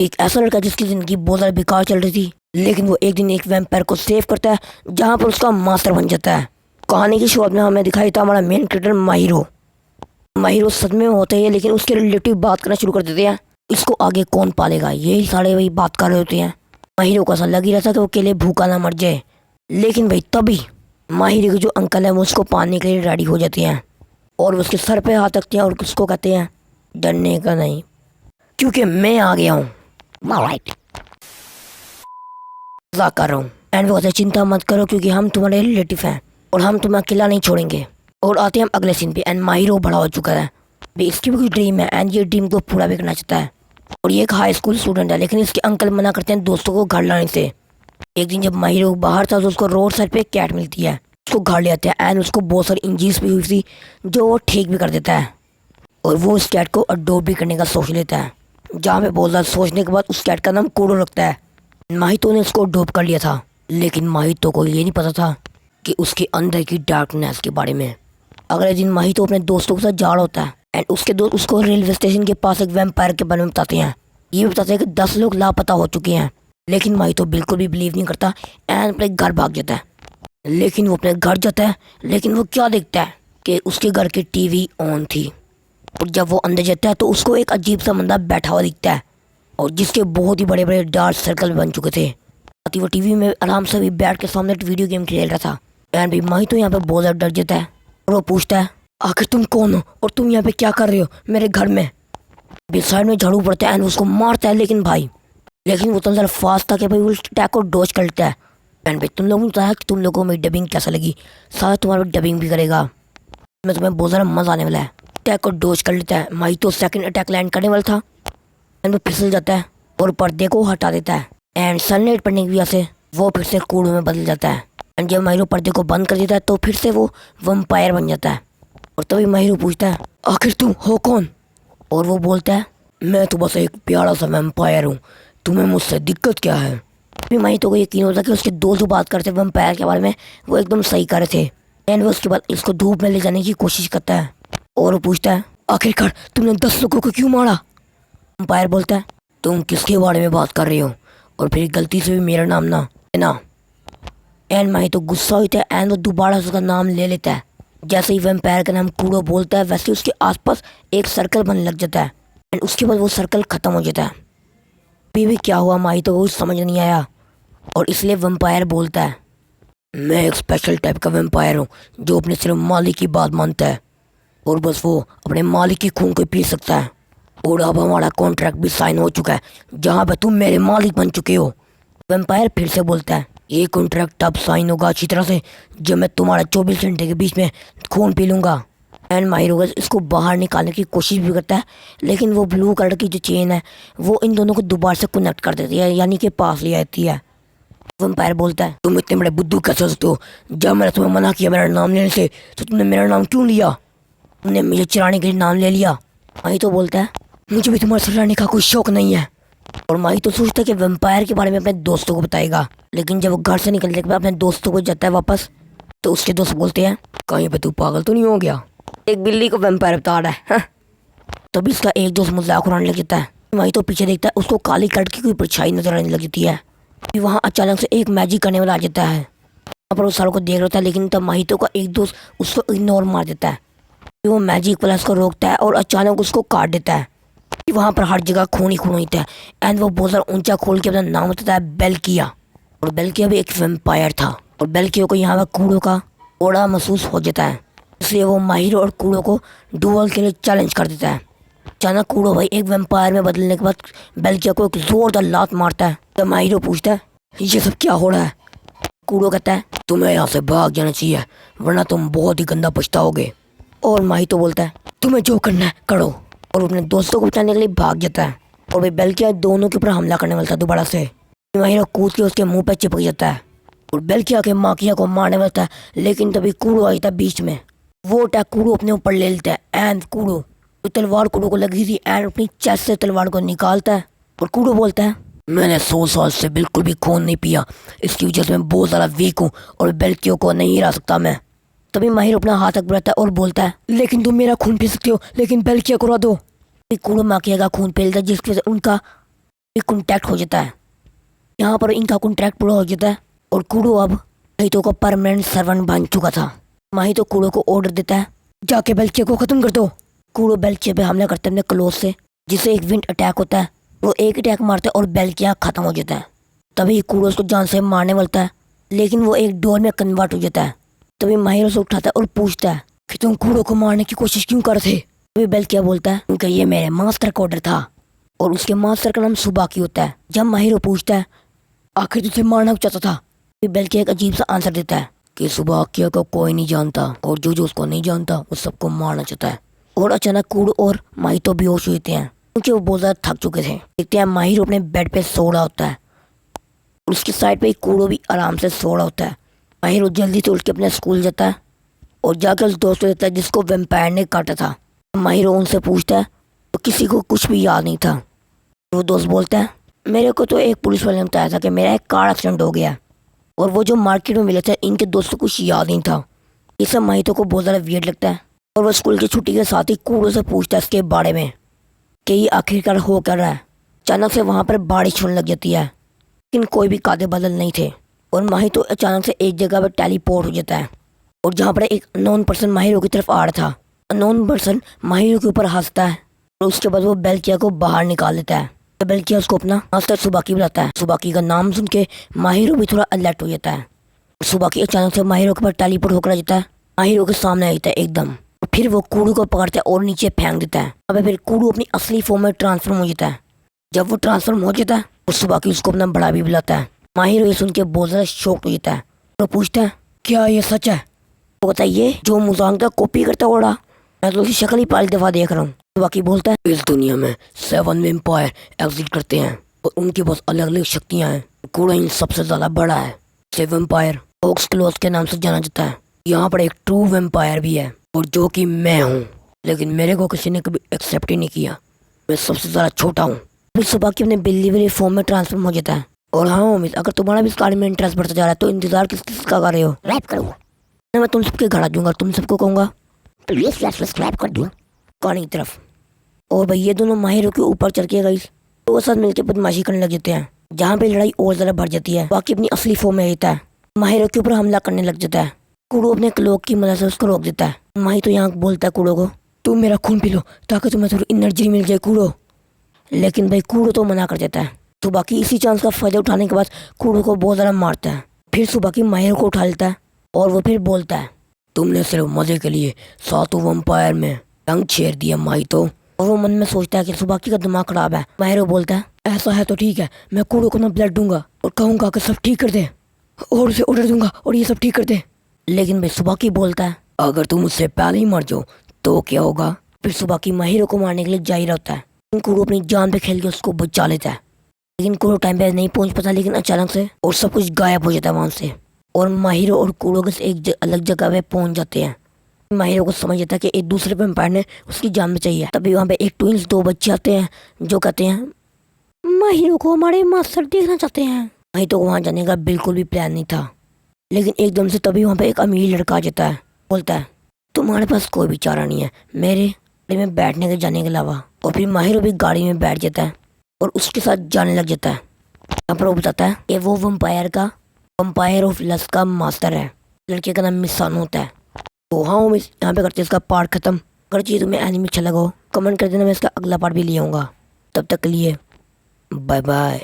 एक ऐसा लड़का जिसकी जिंदगी बहुत ज़्यादा बेकार चल रही थी, लेकिन वो एक दिन एक वैम्पायर को सेव करता है जहाँ पर उसका मास्टर बन जाता है। कहानी की शुरुआत में हमें दिखाई था हमारा मेन कैरेक्टर माहिरो। माहिरो सदमे में होते हैं लेकिन उसके रिलेटिव बात करना शुरू कर देते हैं। इसको आगे कौन पालेगा, यही सारे वही बात कर रहे होते हैं। माहिरो को ऐसा लग ही रहा था कि वो अकेले भूखा ना मर जाए, लेकिन भाई तभी माहिरो के जो अंकल है वो उसको पाने के लिए रेडी हो जाते हैं और वो उसके सर पे हाथ रखते हैं और उसको कहते हैं डरने का नहीं, क्योंकि मैं आ गया हूँ। मजाक कर रहा हूँ। एंड वो कहते हैं चिंता मत करो क्योंकि हम तुम्हारे रिलेटिव हैं और हम तुम्हें अकेला नहीं छोड़ेंगे। और आते हैं हम अगले सीन पे। एंड माहिरो बड़ा हो चुका है, भी इसकी भी कोई ड्रीम है एंड ये ड्रीम को पूरा भी करना चाहता है। और ये एक हाई स्कूल स्टूडेंट है, लेकिन इसके अंकल मना करते हैं दोस्तों को घर लाने से। एक दिन जब माहिरो बाहर था तो उसको रोड साइड पे एक कैट मिलती है, उसको घर ले आते हैं एंड उसको बहुत सारी इंजरीज भी हुई थी जो वो ठीक भी कर देता है। और वो उस कैट को अडोप्ट भी करने का सोच लेता है, जहाँ पे बहुत ज़्यादा सोचने के बाद उस कैट का नाम कूडो रखता है। माहितो ने उसको अडोप्ट कर लिया था, लेकिन माहितो को ये नहीं पता था कि उसके अंदर की डार्कनेस के बारे में। अगले दिन माहितो अपने दोस्तों के साथ जा रहा होता है एंड उसके दोस्त उसको रेलवे स्टेशन के पास एक वैम्पायर के बारे में बताते हैं। ये भी बताते हैं कि 10 लोग लापता हो चुके हैं, लेकिन माहितो बिल्कुल भी बिलीव नहीं करता एंड अपने घर भाग जाता है। लेकिन वो अपने घर जाता है, लेकिन वो क्या देखता है कि उसके घर की टीवी ऑन थी। और जब वो अंदर जाता है तो उसको एक अजीब सा बंदा बैठा हुआ दिखता है और जिसके बहुत ही बड़े बड़े डार्क सर्कल बन चुके थे। वो टीवी में आराम से भी बैठ के सामने वीडियो गेम खेल रहा था। एंड भी माहितो यहाँ पे बहुत ज़्यादा डर जाता है और वो पूछता है आखिर तुम कौन हो और तुम यहाँ पे क्या कर रहे हो मेरे घर में। भी साइड में झाड़ू पड़ता है एंड उसको मारता है, लेकिन वो इतना ज़्यादा फास्ट था कि भाई वो अटैक को डॉज कर लेता है। एंड भाई तुम लोगों ने बताया कि तुम लोगों को मेरी डबिंग कैसा लगी, सारा तुम्हारा डबिंग भी करेगा, मैं तुम्हें बहुत ज़्यादा मज़ा आने वाला है। अटैक को डॉज कर लेता है। माहितो सेकंड अटैक लैंड करने वाला था एंड वो फिसल जाता है और पर्दे को हटा देता है। एंड सनलाइट पड़ने की वजह से वो फिर से कूड़ों में बदल जाता है। एंड जब माहिरो पर्दे को बंद कर देता है तो फिर से वो वम्पायर बन जाता है। और तभी माहिरो पूछता है आखिर तुम हो कौन। और वो बोलता है मैं तो बस एक प्यारा सा वैम्पायर हूँ, तुम्हें मुझसे दिक्कत क्या है। फिर माहितो को यकीन होता है कि उसके दोस्त जो बात करते वैम्पायर के बारे में वो एकदम सही कर रहे थे। एंड वो उसके बाद इसको धूप में ले जाने की कोशिश करता है और वो पूछता है आखिरकार तुमने 10 लोगों को क्यों मारा। वैम्पायर बोलता है तुम किसके बारे में बात कर रहे हो और फिर गलती से भी मेरा नाम ना लेना। एंड माहितो गुस्सा होता है एंड वो दोबारा उसका नाम ले लेता है। जैसे ही वैम्पायर का नाम कूड़ो बोलता है वैसे उसके आसपास एक सर्कल बनने लग जाता है एंड उसके बाद वो सर्कल ख़त्म हो जाता है। अभी भी क्या हुआ माहितो को समझ नहीं आया और इसलिए वैम्पायर बोलता है मैं एक स्पेशल टाइप का वैम्पायर हूँ जो अपने सिर्फ मालिक की बात मानता है और बस वो अपने मालिक की खून को पी सकता है। और अब हमारा कॉन्ट्रैक्ट भी साइन हो चुका है जहाँ पे तुम मेरे मालिक बन चुके हो। वैम्पायर फिर से बोलता है ये कॉन्ट्रैक्ट तब साइन होगा अच्छी तरह से जब मैं तुम्हारा 24 घंटे के बीच में खून पी लूँगा। एंड माहिरो इसको बाहर निकालने की कोशिश भी करता है, लेकिन वो ब्लू कलर की जो चेन है वो इन दोनों को दोबारा से कनेक्ट कर देती है, यानी कि पास ले आती है। वैम्पायर बोलता है तुम इतने बड़े बुद्धू कैसे हो सकते हो, जब मैंने तुम्हें मना किया मेरा नाम लेने से तो तुमने मेरा नाम क्यों लिया, तुमने मुझे चुराने के लिए नाम ले लिया। माहितो बोलता है मुझे भी तुम्हारे साथ लड़ने का कोई शौक नहीं है। और माहितो सोचता है कि वैम्पायर के बारे में अपने दोस्तों को बताएगा, लेकिन जब वो घर से निकलने के बाद अपने दोस्तों को जाता है वापस तो उसके दोस्त बोलते हैं कहीं पे तू पागल तो नहीं हो गया, एक बिल्ली को वैम्पायर बता रहा है हाँ? तभी इसका एक दोस्त मजाक उड़ाने लग जाता है। माहितो पीछे देखता है, उसको काली कलर की कोई परछाई नजर आने लग जाती है। फिर वहाँ अचानक से एक मैजिक करने वाला आ जाता है। वहाँ पर वो सारों को देख रहा था, लेकिन तब माहितो का एक दोस्त उसको इग्नोर मार देता है। फिर वो मैजिक वाला उसको रोकता है और अचानक उसको काट देता है। वहाँ पर हर जगह खून ही खून होता है एंड वो बहुत ज़्यादा ऊंचा खोल के अपना नाम बताता है बेल्किया। और बेल्किया भी एक वैम्पायर था और बेल्किया को यहाँ पर कूड़ो का ओड़ा महसूस हो जाता है, इसलिए वो माहिरो और कूड़ो को डुअल के लिए चैलेंज कर देता है। अचानक कूड़ो भाई एक वैम्पायर में बदलने के बाद बेल्किया को एक जोरदार लात मारता है। तो माहिरो पूछता है ये सब क्या हो रहा है। कूड़ो कहता है तुम्हें यहाँ से भाग जाना चाहिए वरना तुम बहुत ही गंदा पछताओगे। और माहितो बोलता है तुम्हें जो करना है करो, और अपने दोस्तों को बचाने के लिए भाग जाता है। और भाई बेल्किया दोनों के ऊपर हमला करने वाला था दोबारा से। माहिरो कूद के उसके मुंह पे चिपक जाता है और बेल्किया के माकिया को मारने वाला था, लेकिन तभी कूड़ो आ जाता बीच में। वो अटैक कूड़ो अपने ऊपर ले लेता है एंड कूड़ो तलवार कूड़ो को लगी थी एंड अपनी चेस्ट से तलवार को निकालता है। और कूड़ो बोलता है मैंने 100 साल से बिल्कुल भी खून नहीं पिया, इसकी वजह से मैं बहुत ज़्यादा वीक हूँ और बेल्किया को नहीं हरा सकता मैं। तभी माहिरो अपना हाथ तक बढ़ाता है और बोलता है लेकिन तुम मेरा खून पी सकते हो, लेकिन बेल्किया को हरा दो। कूड़ो माकिया का खून पी लेता है जिसकी वजह से उनका एक कॉन्टैक्ट हो जाता है। यहाँ पर इनका कॉन्ट्रैक्ट पूरा हो जाता है और कूड़ो अब माहितो का परमानेंट सर्वेंट बन चुका था। माहितो कूड़ो को ऑर्डर देता है, जाके बेल्चे को खत्म कर दो। कूड़ो बेल्चे पे हमला करते हैं अपने क्लोज से, जिससे एक विंड अटैक होता है। वो एक अटैक मारते हैं और बेल्किया खत्म हो जाता है। तभी कूड़ो उसको जान से मारने वालता है, लेकिन वो एक डोर में कन्वर्ट हो जाता है। तभी माहिरो से उठाता है और पूछता है कि तुम कूड़ो को मारने की कोशिश क्यों कर रहे थे। तभी बेल्किया बोलता है क्योंकि ये मेरे मास्टर का ऑर्डर था, और उसके मास्टर का नाम सुबाकी होता है। जब माहिरो पूछता है आखिर तुझे मारना चाहता था, तभी बेल्किया एक अजीब सा आंसर देता है कि सुबाकिया को कोई नहीं जानता, और जो जो उसको नहीं जानता वो सबको मारना चाहता है। और अचानक कूड़ो और माहितो बेहोश होते हैं, क्योंकि वो बहुत ज्यादा थक चुके थे। देखते हैं माहिरो अपने बेड पे सो रहा होता है, उसकी साइड पे कूड़ो भी आराम से सो रहा होता है। माहिरो जल्दी से उठ के अपने स्कूल जाता है और जाकर उस दोस्त को देखता है जिसको वेम्पायर ने काटा था। माहिरो उनसे पूछता है तो किसी को कुछ भी याद नहीं था। वो दोस्त बोलता है मेरे को तो एक पुलिस वाले ने बताया था कि मेरा एक कार एक्सीडेंट हो गया, और वो जो मार्केट में मिले थे इनके दोस्त को कुछ याद नहीं था। ये सब माहितो को बहुत ज़्यादा वियर्ड लगता है, और वो स्कूल की छुट्टी के साथ ही कूड़ो से पूछता है इसके बारे में कि ये आखिरकार हो कर रहा है। अचानक से वहाँ पर बारिश होने लग जाती है, लेकिन कोई भी कादे बदल नहीं थे, और माहितो अचानक से एक जगह पर टेलीपोर्ट हो जाता है। और जहाँ पर एक अननोन पर्सन माहिरो की तरफ आ रहा था, अननोन पर्सन माहिरो के ऊपर हंसता है, और उसके बाद वो बेल्किया को बाहर निकाल देता है। तो बेल्किया उसको अपना मास्टर सुबाकी बुलाता है। सुबाकी का नाम सुन के माहिरो भी थोड़ा अलर्ट हो जाता है। सुबाकी अचानक से माहिरो के ऊपर टेलीपोर्ट होकर आ जाता है, माहिरो के सामने आ जाता है एकदम। फिर वो कूड़ू को पकड़ता है और नीचे फेंक देता है। अब फिर कूड़ू अपनी असली फॉर्म में ट्रांसफॉर्म हो जाता है। जब वो ट्रांसफॉर्म हो जाता है तो सुबाकी उसको अपना बड़ा भी बुलाता है। माहिरो ये सुन के बहुत ज़्यादा शॉक हो जाता है। तो पूछता है क्या ये सच है? तो बताइए जो मुजांग का कॉपी करता होगा, मैं तो उसकी शक्ल ही पहली दफ़ा देख रहा हूँ। तो बाकी बोलता है इस दुनिया में 7 वेम्पायर एग्जिट करते हैं और उनके पास अलग अलग शक्तियाँ हैं। कूड़ा इन सबसे ज़्यादा बड़ा है। 7 वेम्पायर ऑक्स क्लोज के नाम से जाना जाता है। यहाँ पर एक ट्रू वेम्पायर भी है, और जो कि मैं हूँ, लेकिन मेरे को किसी ने कभी एक्सेप्ट ही नहीं किया। मैं सबसे ज़्यादा छोटा हूँ। फिर सुबह की अपने बिल्ली वाली फॉर्म में ट्रांसफॉर्म हो जाता है। और हाँ उम्मीद, अगर तुम्हारा भी इस कार्य में इंटरेस्ट बढ़ता जा रहा है तो इंतजार किस किस का कर रहे हो? रैप करूँगा मैं तुम सबके घर आ जाऊँगा, तुम सबको कहूँगा प्लीज सब्सक्राइब कर दो कहानी की तरफ। और भाई ये दोनों माहिरों के ऊपर चढ़ के गई तो वो साथ मिलकर बदमाशी करने लग जाते हैं, जहाँ पे लड़ाई और ज़्यादा बढ़ जाती है। बाकी अपनी असली फॉर्म में रहता है, माहिरों के ऊपर हमला करने लग जाता है। कूड़ो अपने क्लोक की मदद से उसको रोक देता है। माही तो यहाँ बोलता है कूड़ो को तुम मेरा खून पी लो ताकि तुम्हें थोड़ी एनर्जी मिल जाए कूड़ो। लेकिन भाई कूड़ो तो मना कर देता है। तो बाकी इसी चांस का फायदा उठाने के बाद कूड़ो को बहुत ज़्यादा मारता है। फिर सुबह की माहिर को उठा लेता है और वो फिर बोलता है तुमने सिर्फ मजे के लिए 7 वम्पायर में रंग छेड़ दिया माही तो। और वो मन में सोचता है कि सुबाकी का दिमाग खराब है। माहिरो बोलता है ऐसा है तो ठीक है, मैं कूड़ो को ना ब्लड दूंगा और कहूँगा कि सब ठीक कर दे, और उसे ऑर्डर दूंगा और ये सब ठीक कर दे। लेकिन भाई सुबाकी बोलता है अगर तुम उससे पहले ही मर जाओ तो क्या होगा? फिर सुबाकी माहिरो को मारने के लिए जा ही रहता है। कूड़ो अपनी जान पे खेल के उसको बचा लेता है, लेकिन कूड़ो टाइम पे नहीं पहुंच पाता। लेकिन अचानक से और सब कुछ गायब हो जाता है वहां से, और माहिरो और कूड़ो के एक अलग जगह पे पहुंच जाते हैं। माहिरो को समझ आता है कि एक दूसरे वेम्पायर ने उसकी जान बचाई है। तभी वहाँ पे एक ट्विंस 2 बच्चे आते हैं जो कहते हैं माहिरो को हमारे मास्टर देखना चाहते हैं। माहिरो को वहाँ जाने का बिल्कुल भी प्लान नहीं था, लेकिन एकदम से तभी वहाँ पे एक अमीर लड़का आ जाता है। बोलता है तुम्हारे पास कोई भी चारा नहीं है मेरे गाड़ी में बैठने के जाने के अलावा। और फिर माहिरो भी गाड़ी में बैठ जाता है और उसके साथ जाने लग जाता है। यहाँ पर वो बताता है कि वो वम्पायर ऑफ लस्ट का मास्टर है। लड़के का नाम मिसान होता है। तो हाँ मैं यहाँ पे करते हैं इसका पार्ट खत्म। अगर चीज़ तुम्हें एनिमे अच्छा लगा हो कमेंट कर देना, मैं इसका अगला पार्ट भी ले आऊँगा। तब तक के लिए बाय बाय।